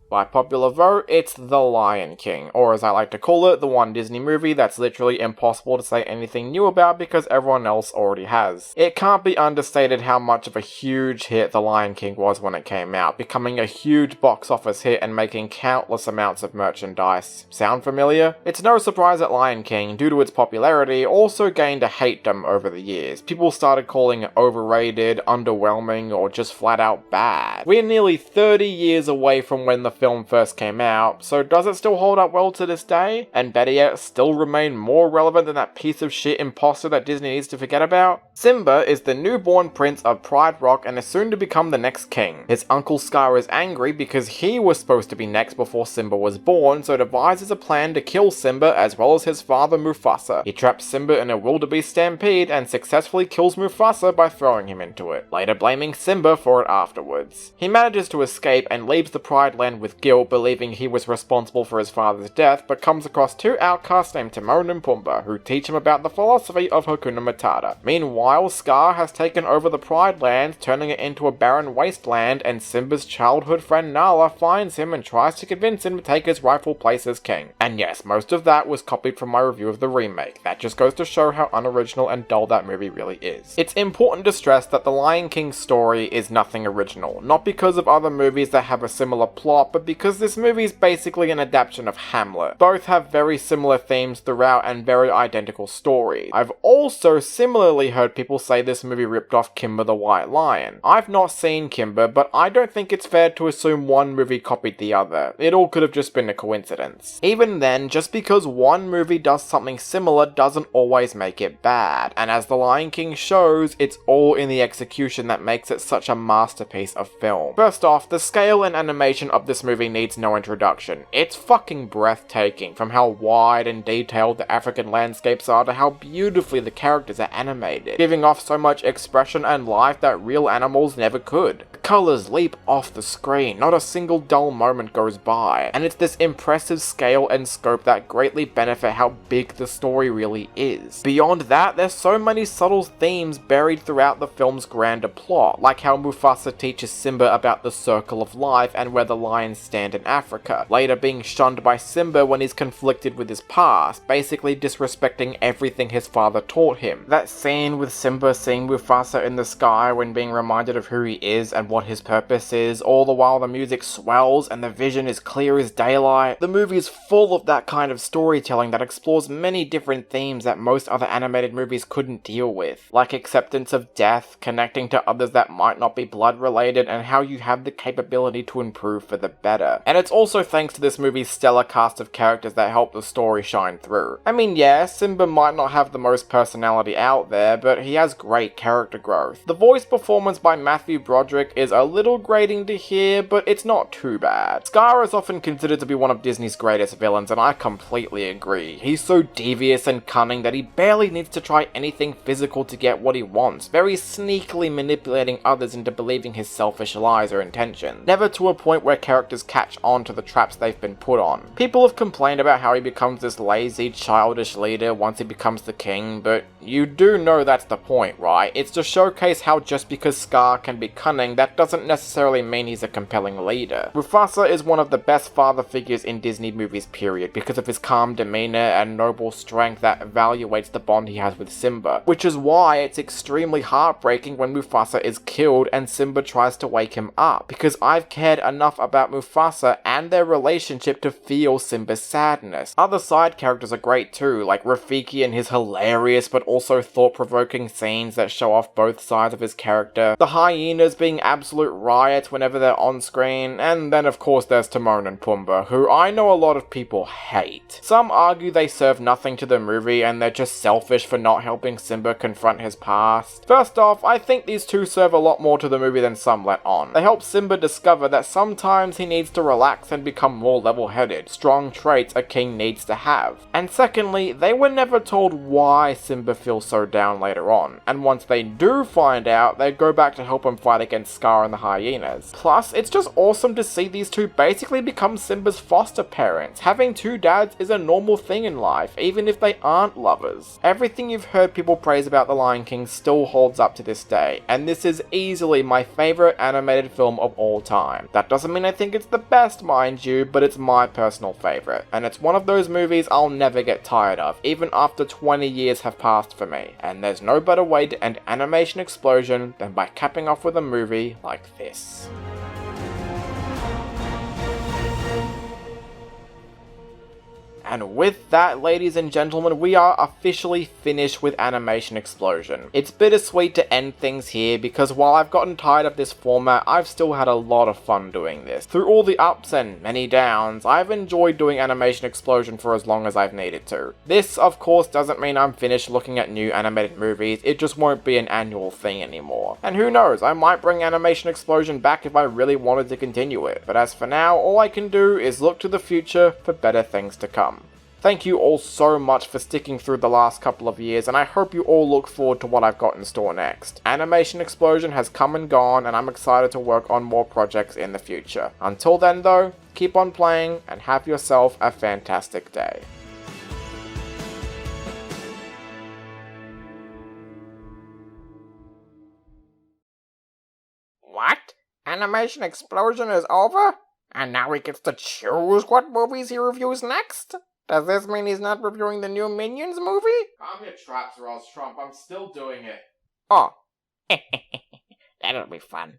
By popular vote, it's The Lion King, or as I like to call it, the one Disney movie that's literally impossible to say anything new about because everyone else already has. It can't be understated how much of a huge hit The Lion King was when it came out, becoming a huge box office hit and making countless amounts of merchandise. Sound familiar? It's no surprise that Lion King, due to its popularity, also gained a hatedom over the years. People started calling it overrated, underwhelming, or just flat out bad. We're nearly 30 years away from when the film first came out, so does it still hold up well to this day? And better yet, still remain more relevant than that piece of shit imposter that Disney needs to forget about? Simba is the newborn prince of Pride Rock and is soon to become the next king. His uncle Scar is angry because he was supposed to be next before Simba was born, so devises a plan to kill Simba as well as his father Mufasa. He traps Simba in a wildebeest stampede and successfully kills Mufasa by throwing him into it, later blaming Simba for it afterwards. He manages to escape and leaves the Pride Land with guilt, believing he was responsible for his father's death, but comes across two outcasts named Timon and Pumbaa, who teach him about the philosophy of Hakuna Matata. Meanwhile, Scar has taken over the Pride Land, turning it into a barren wasteland, and Simba's childhood friend Nala finds him and tries to convince him to take his rightful place as king. And yes, most of that was copied from my review of the remake. That just goes to show how unoriginal and dull that movie really is. It's important to stress that the Lion King's story is nothing original, not because of other movies that have a similar plot, but because this movie is basically an adaptation of Hamlet. Both have very similar themes throughout and very identical stories. I've also similarly heard people say this movie ripped off Kimba the White Lion. I've not seen Kimba, but I don't think it's fair to assume one movie copied the other. It all could have just been a coincidence. Even then, just because one movie does something similar doesn't always make it bad, and as The Lion King shows, it's all in the execution that makes it such a masterpiece of film. First off, the scale and animation of this movie needs no introduction. It's fucking breathtaking, from how wide and detailed the African landscapes are to how beautifully the characters are animated, giving off so much expression and life that real animals never could. The colours leap off the screen, not a single dull moment goes by, and it's this impressive scale and scope that greatly benefit how big the story really is. Beyond that, there's so many subtle themes buried throughout the film's grander plot, like how Mufasa teaches Simba about the circle of life and where the lions stand in Africa, later being shunned by Simba when he's conflicted with his past, basically disrespecting everything his father taught him. That scene with Simba seeing Mufasa in the sky when being reminded of who he is and what his purpose is, all the while the music swells and the vision is clear as daylight. The movie is full of that kind of storytelling that explores many different themes that most other animated movies couldn't deal with, like acceptance of death, connecting to others that might not be blood related, and how you have the capability to improve for the better. And it's also thanks to this movie's stellar cast of characters that help the story shine through. I mean, yeah, Simba might not have the most personality out there, but he has great character growth. The voice performance by Matthew Broderick is a little grating to hear, but it's not too bad. Scar is often considered to be one of Disney's greatest villains, and I completely agree. He's so devious and cunning that he barely needs to try anything physical to get what he wants, very sneakily manipulating others into believing his selfish lies or intentions, never to a point where characters catch on to the traps they've been put on. People have complained about how he becomes this lazy, childish leader once he becomes the king, but you do know that's the point, right? It's to showcase how just because Scar can be cunning, that doesn't necessarily mean he's a compelling leader. Mufasa is one of the best father figures in Disney movies period, because of his calm demeanor and noble strength that evaluates the bond he has with Simba, which is why it's extremely heartbreaking when Mufasa is killed and Simba tries to wake him up, because I've cared enough about Mufasa and their relationship to feel Simba's sadness. Other side characters are great too, like Rafiki and his hilarious but also thought-provoking scenes that show off both sides of his character, the hyenas being absolute riots whenever they're on screen, and then of course there's Timon and Pumbaa, who I know a lot of people hate. Some argue they serve nothing to the movie and they're just selfish for not helping Simba confront his past. First off, I think these two serve a lot more to the movie than some let on. They help Simba discover that sometimes he needs to relax and become more level-headed, strong traits a king needs to have. And secondly, they were never told why Simba feels so down later on, and once they do find out, they go back to help him fight against Scar Scar and the hyenas. Plus, it's just awesome to see these two basically become Simba's foster parents. Having two dads is a normal thing in life, even if they aren't lovers. Everything you've heard people praise about The Lion King still holds up to this day, and this is easily my favourite animated film of all time. That doesn't mean I think it's the best, mind you, but it's my personal favourite, and it's one of those movies I'll never get tired of, even after 20 years have passed for me. And there's no better way to end Animation Explosion than by capping off with a movie like this. And with that, ladies and gentlemen, we are officially finished with Animation Explosion. It's bittersweet to end things here because while I've gotten tired of this format, I've still had a lot of fun doing this. Through all the ups and many downs, I've enjoyed doing Animation Explosion for as long as I've needed to. This, of course, doesn't mean I'm finished looking at new animated movies, it just won't be an annual thing anymore. And who knows, I might bring Animation Explosion back if I really wanted to continue it. But as for now, all I can do is look to the future for better things to come. Thank you all so much for sticking through the last couple of years, and I hope you all look forward to what I've got in store next. Animation Explosion has come and gone, and I'm excited to work on more projects in the future. Until then though, keep on playing, and have yourself a fantastic day. What? Animation Explosion is over? And now he gets to choose what movies he reviews next? Does this mean he's not reviewing the new Minions movie? Calm your traps, Ross Trump, I'm still doing it. Oh. That'll be fun.